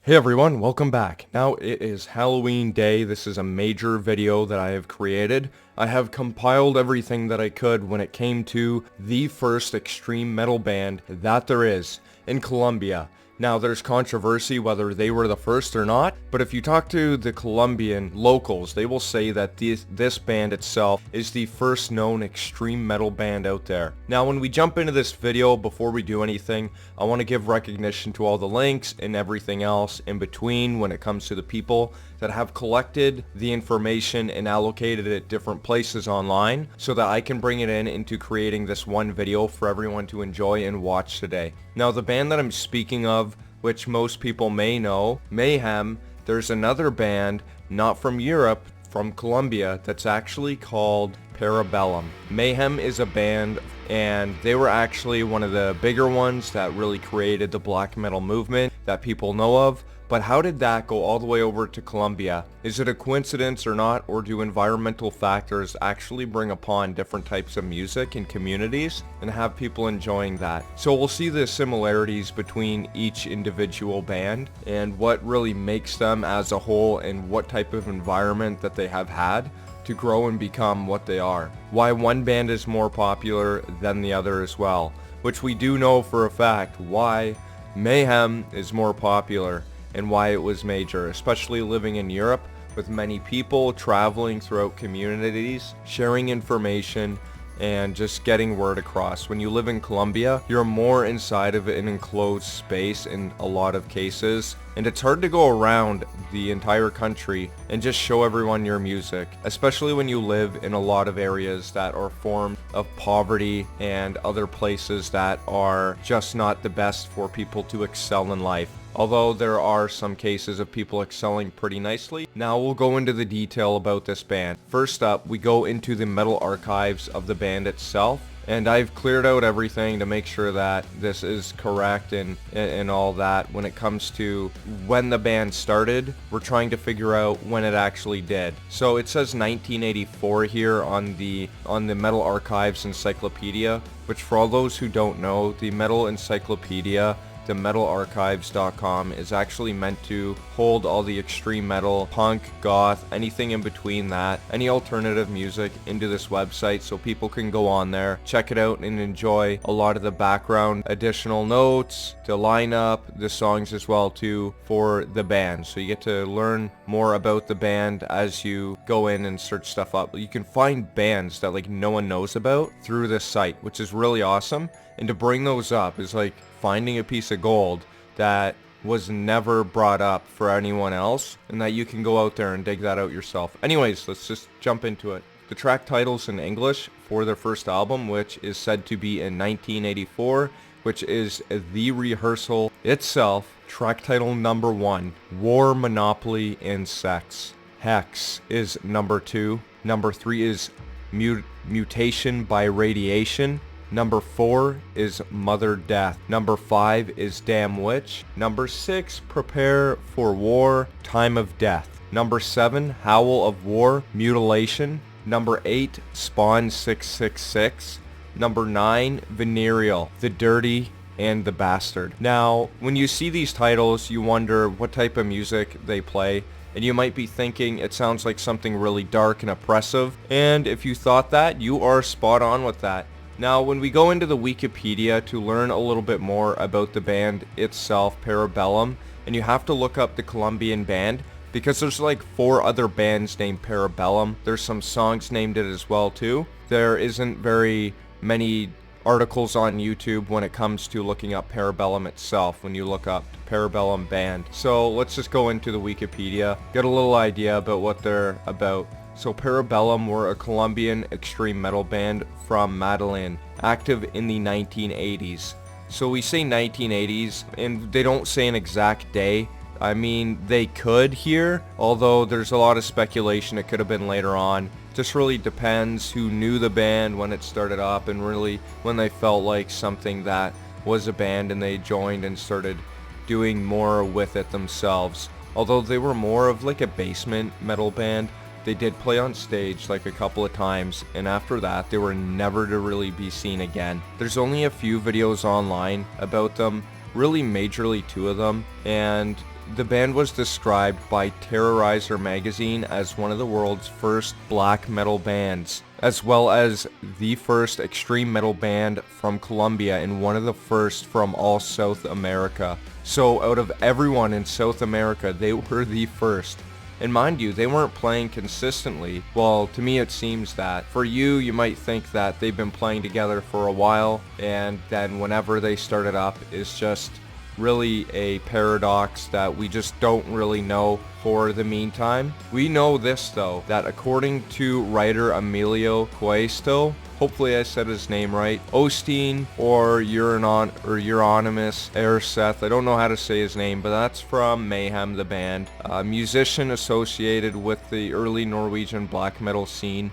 Hey everyone, welcome back. Now it is Halloween day. This is a major video that I have created. I have compiled everything that I could when it came to the first extreme metal band that there is in Colombia. Now there's controversy whether they were the first or not, but if you talk to the Colombian locals, they will say that this band itself is the first known extreme metal band out there. Now when we jump into this video, before we do anything, I want to give recognition to all the links and everything else in between when it comes to the people that have collected the information and allocated it different places online so that I can bring it into creating this one video for everyone to enjoy and watch today. Now the band that I'm speaking of, which most people may know, Mayhem, there's another band not from Europe, from Colombia, that's actually called Parabellum. Mayhem is a band, and they were actually one of the bigger ones that really created the black metal movement that people know of. But how did that go all the way over to Colombia? Is it a coincidence or not, or do environmental factors actually bring upon different types of music in communities and have people enjoying that? So we'll see the similarities between each individual band and what really makes them as a whole and what type of environment that they have had to grow and become what they are. Why one band is more popular than the other as well, which we do know for a fact why Mayhem is more popular and why it was major, especially living in Europe with many people traveling throughout communities, sharing information, and just getting word across. When you live in Colombia, you're more inside of an enclosed space in a lot of cases, and it's hard to go around the entire country and just show everyone your music, especially when you live in a lot of areas that are formed of poverty and other places that are just not the best for people to excel in life. Although there are some cases of people excelling pretty nicely. Now we'll go into the detail about this band. First up, we go into the metal archives of the band itself. And I've cleared out everything to make sure that this is correct and all that. When it comes to when the band started, we're trying to figure out when it actually did. So it says 1984 here on the Metal Archives Encyclopedia, which for all those who don't know, the Metal Encyclopedia, the metalarchives.com, is actually meant to hold all the extreme metal, punk, goth, anything in between that, any alternative music into this website so people can go on there, check it out, and enjoy a lot of the background, additional notes, the lineup, the songs as well too for the band. So you get to learn more about the band as you go in and search stuff up. You can find bands that like no one knows about through this site, which is really awesome. And to bring those up is like finding a piece of gold that was never brought up for anyone else, and that you can go out there and dig that out yourself. Anyways, let's just jump into it. The track titles in English for their first album, which is said to be in 1984, which is The Rehearsal itself. Track title number 1, War, Monopoly, and Sex. Hex is number 2. Number 3 is Mutation by Radiation. Number 4 is Mother Death. Number 5 is Damn Witch. Number 6, Prepare for War, Time of Death. Number 7, Howl of War, Mutilation. Number 8, Spawn 666. Number 9, Venereal, The Dirty and the Bastard. Now, when you see these titles, you wonder what type of music they play. And you might be thinking it sounds like something really dark and oppressive. And if you thought that, you are spot on with that. Now, when we go into the Wikipedia to learn a little bit more about the band itself, Parabellum, and you have to look up the Colombian band, because there's like 4 other bands named Parabellum. There's some songs named it as well too. There isn't very many articles on YouTube when it comes to looking up Parabellum itself when you look up Parabellum band. So let's just go into the Wikipedia, get a little idea about what they're about. So Parabellum were a Colombian extreme metal band from Medellin, active in the 1980s. So we say 1980s, and they don't say an exact day. I mean, they could here, although there's a lot of speculation it could have been later on. Just really depends who knew the band when it started up, and really when they felt like something that was a band and they joined and started doing more with it themselves. Although they were more of like a basement metal band, they did play on stage like a couple of times, and after that they were never to really be seen again. There's only a few videos online about them, really majorly 2 of them, and The band was described by Terrorizer magazine as one of the world's first black metal bands, as well as the first extreme metal band from Colombia and one of the first from all South America. So out of everyone in South America, they were the first. And mind you, they weren't playing consistently. Well, to me it seems that. For you, you might think that they've been playing together for a while, and then whenever they started up, it's just really a paradox that we just don't really know for the meantime. We know this though, that according to writer Emilio Cuesto, hopefully I said his name right, Osteen or Euronymous Erseth, I don't know how to say his name, but that's from Mayhem, the band, a musician associated with the early Norwegian black metal scene,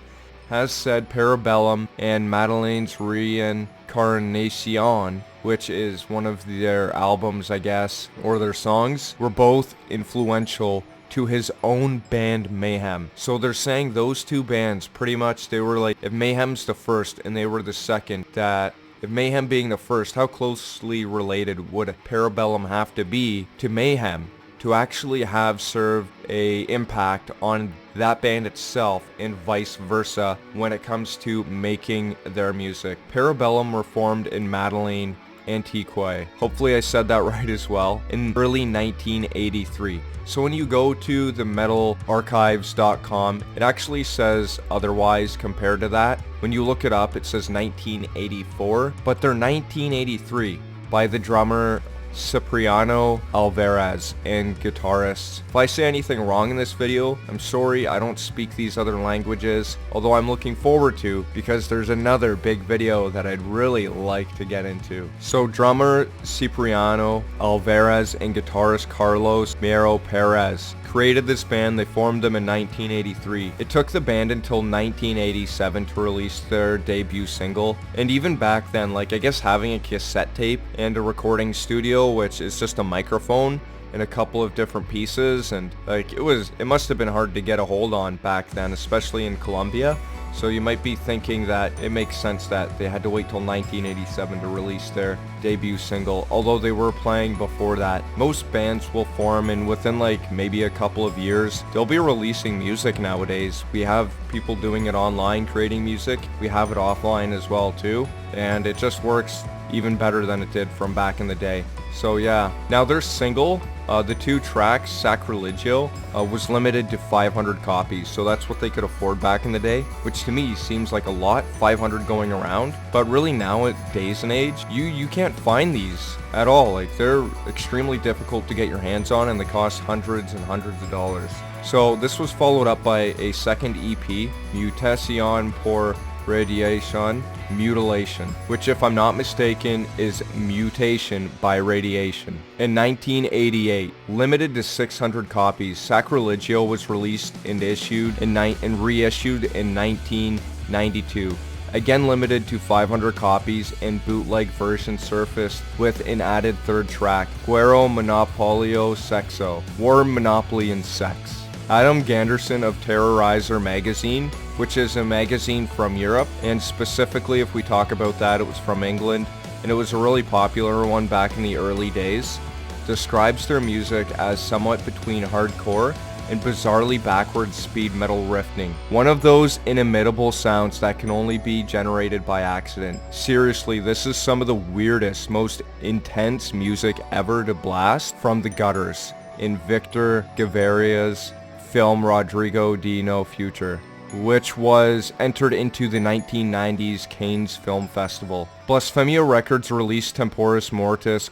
has said Parabellum and Madeleine's Reincarnation, which is one of their albums, I guess, or their songs, were both influential to his own band Mayhem. So they're saying those two bands, pretty much, they were like, if Mayhem's the first and they were the second, that if Mayhem being the first, how closely related would Parabellum have to be to Mayhem to actually have served a impact on that band itself and vice versa when it comes to making their music? Parabellum were formed in Madeleine, Antique. Hopefully I said that right as well, in early 1983. So when you go to the metalarchives.com, it actually says otherwise compared to that. When you look it up, it says 1984, but they're 1983 by the drummer Cipriano Alvarez and guitarists. If I say anything wrong in this video, I'm sorry, I don't speak these other languages, although I'm looking forward to, because there's another big video that I'd really like to get into. So drummer Cipriano Alvarez and guitarist Carlos Miero Perez created this band. They formed them in 1983. It took the band until 1987 to release their debut single, and even back then, like, I guess having a cassette tape and a recording studio, which is just a microphone and a couple of different pieces, and like it must have been hard to get a hold on back then, especially in Colombia. So you might be thinking that it makes sense that they had to wait till 1987 to release their debut single, although they were playing before that. Most bands will form, and within like maybe a couple of years, they'll be releasing music nowadays. We have people doing it online, creating music. We have it offline as well too, and it just works even better than it did from back in the day. So yeah, now their single, the 2 tracks, Sacrilegio, was limited to 500 copies, so that's what they could afford back in the day, which to me seems like a lot, 500 going around, but really nowadays and age, you can't find these at all. Like, they're extremely difficult to get your hands on, and they cost hundreds and hundreds of dollars. So this was followed up by a second EP, Mutación por Radiation, Mutilation, which, if I'm not mistaken, is mutation by radiation. In 1988, limited to 600 copies, Sacrilegio was released and reissued in 1992. Again limited to 500 copies, and bootleg version surfaced with an added third track, Guerra Monopolio Sexo, War, Monopoly, and Sex. Adam Ganderson of Terrorizer magazine, which is a magazine from Europe, and specifically if we talk about that, it was from England, and it was a really popular one back in the early days, describes their music as somewhat between hardcore and bizarrely backwards speed metal riffing. One of those inimitable sounds that can only be generated by accident. Seriously, this is some of the weirdest, most intense music ever to blast from the gutters in Victor Gaveria's film Rodrigo de No Future, which was entered into the 1990s Cannes Film Festival. Blasphemia Records released Temporis Mortis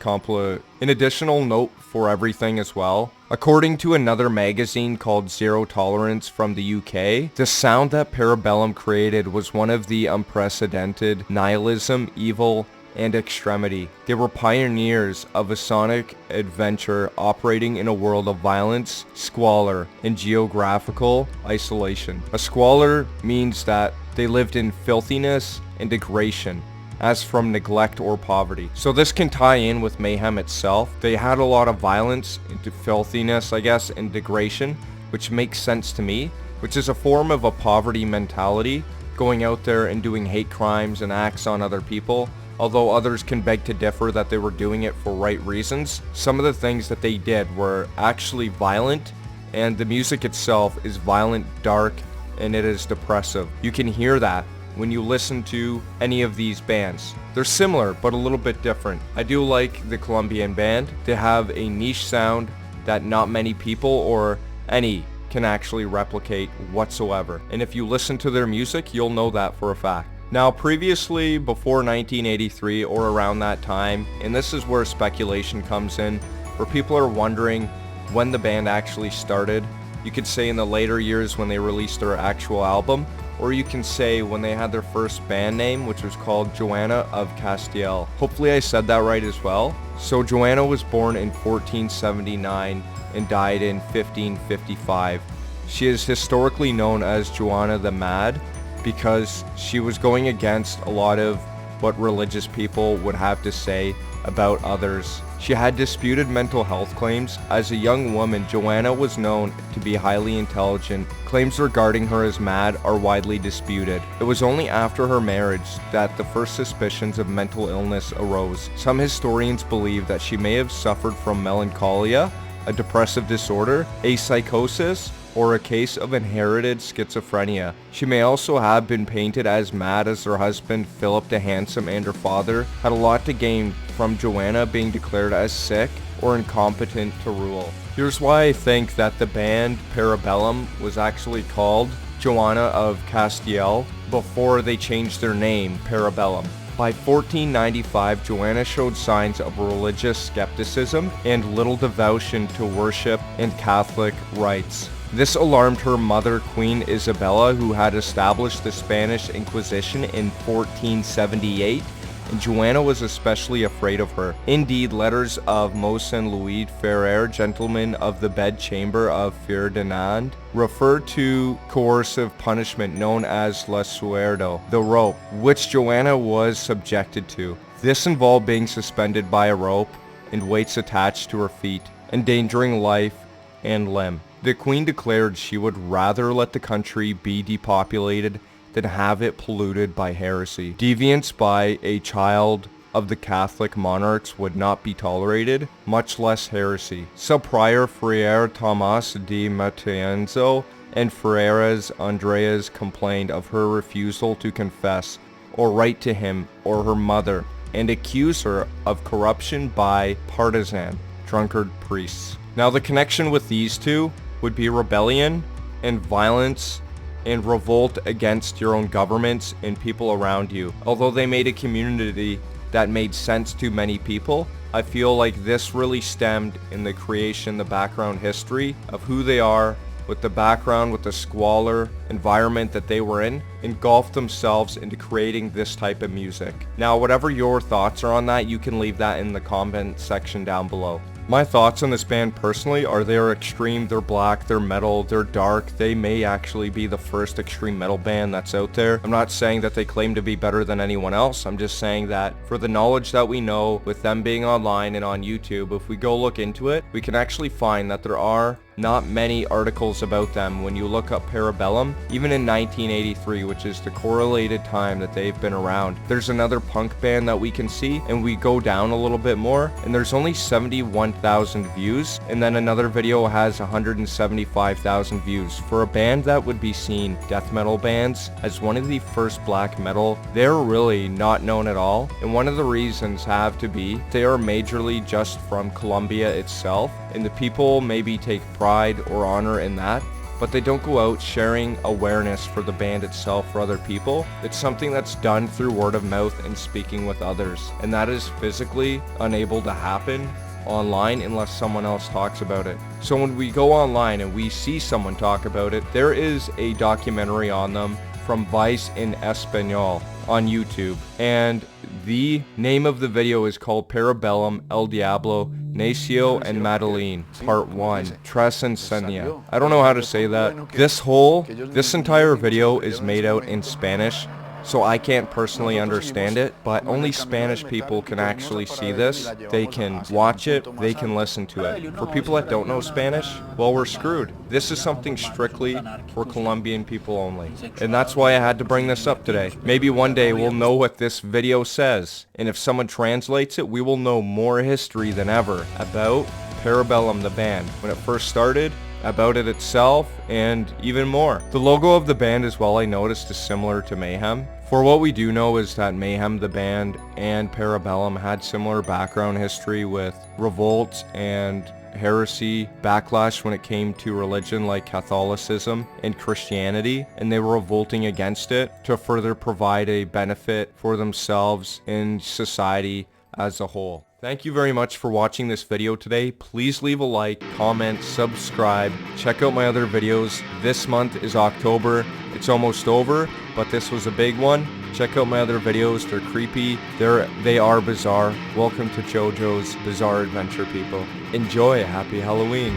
an additional note for everything as well. According to another magazine called Zero Tolerance from the UK, the sound that Parabellum created was one of the unprecedented nihilism, evil, and extremity. They were pioneers of a sonic adventure operating in a world of violence, squalor, and geographical isolation. A squalor means that they lived in filthiness and degradation, as from neglect or poverty. So this can tie in with Mayhem itself. They had a lot of violence, into filthiness, I guess, and degradation, which makes sense to me, which is a form of a poverty mentality, going out there and doing hate crimes and acts on other people. Although others can beg to differ that they were doing it for right reasons, some of the things that they did were actually violent, and the music itself is violent, dark, and it is depressive. You can hear that when you listen to any of these bands. They're similar, but a little bit different. I do like the Colombian band. They have a niche sound that not many people or any can actually replicate whatsoever. And if you listen to their music, you'll know that for a fact. Now, previously, before 1983 or around that time, and this is where speculation comes in, where people are wondering when the band actually started. You could say in the later years when they released their actual album, or you can say when they had their first band name, which was called Joanna of Castiel. Hopefully I said that right as well. So Joanna was born in 1479 and died in 1555. She is historically known as Joanna the Mad because she was going against a lot of what religious people would have to say about others. She had disputed mental health claims. As a young woman, Joanna was known to be highly intelligent. Claims regarding her as mad are widely disputed. It was only after her marriage that the first suspicions of mental illness arose. Some historians believe that she may have suffered from melancholia, a depressive disorder, a psychosis, or a case of inherited schizophrenia. She may also have been painted as mad as her husband Philip the Handsome and her father had a lot to gain from Joanna being declared as sick or incompetent to rule. Here's why I think that the band Parabellum was actually called Joanna of Castiel before they changed their name Parabellum. By 1495, Joanna showed signs of religious skepticism and little devotion to worship and Catholic rites. This alarmed her mother, Queen Isabella, who had established the Spanish Inquisition in 1478, and Joanna was especially afraid of her. Indeed, letters of Mosen Louis Ferrer, gentleman of the bedchamber of Ferdinand, refer to coercive punishment known as la suerdo, the rope, which Joanna was subjected to. This involved being suspended by a rope and weights attached to her feet, endangering life and limb. The queen declared she would rather let the country be depopulated than have it polluted by heresy. Deviance by a child of the Catholic monarchs would not be tolerated, much less heresy. Sub-prior Friar Tomas de Matienzo and Ferreras Andreas complained of her refusal to confess or write to him or her mother, and accused her of corruption by partisan, drunkard priests. Now the connection with these two would be rebellion and violence and revolt against your own governments and people around you. Although they made a community that made sense to many people, I feel like this really stemmed in the creation, the background history of who they are, with the background, with the squalor environment that they were in, engulfed themselves into creating this type of music. Now, whatever your thoughts are on that, you can leave that in the comment section down below. My thoughts on this band personally are they're extreme, they're black, they're metal, they're dark. They may actually be the first extreme metal band that's out there. I'm not saying that they claim to be better than anyone else. I'm just saying that for the knowledge that we know, with them being online and on YouTube, if we go look into it, we can actually find that there are not many articles about them. When you look up Parabellum, even in 1983, which is the correlated time that they've been around, there's another punk band that we can see, and we go down a little bit more, and there's only 71,000 views, and then another video has 175,000 views. For a band that would be seen, death metal bands, as one of the first black metal, they're really not known at all, and one of the reasons have to be they are majorly just from Colombia itself, and the people maybe take pride or honor in that, but they don't go out sharing awareness for the band itself for other people. It's something that's done through word of mouth and speaking with others, and that is physically unable to happen online unless someone else talks about it. So when we go online and we see someone talk about it, there is a documentary on them from Vice in Espanol on YouTube, and the name of the video is called Parabellum, El Diablo, Nacio and Madeline, Part 1, Tres Insenia. I don't know how to say that. This entire video is made out in Spanish, so I can't personally understand it, but only Spanish people can actually see this. They can watch it, they can listen to it. For people that don't know Spanish, well, we're screwed. This is something strictly for Colombian people only. And that's why I had to bring this up today. Maybe one day we'll know what this video says, and if someone translates it, we will know more history than ever about Parabellum the band, when it first started, about it itself, and even more. The logo of the band as well, I noticed, is similar to Mayhem. For what we do know is that Mayhem the band and Parabellum had similar background history with revolts and heresy, backlash when it came to religion like Catholicism and Christianity, and they were revolting against it to further provide a benefit for themselves and society as a whole. Thank you very much for watching this video today. Please leave a like, comment, subscribe. Check out my other videos. This month is October. It's almost over, but this was a big one. Check out my other videos. They're creepy. They are bizarre. Welcome to JoJo's Bizarre Adventure, people. Enjoy. Happy Halloween.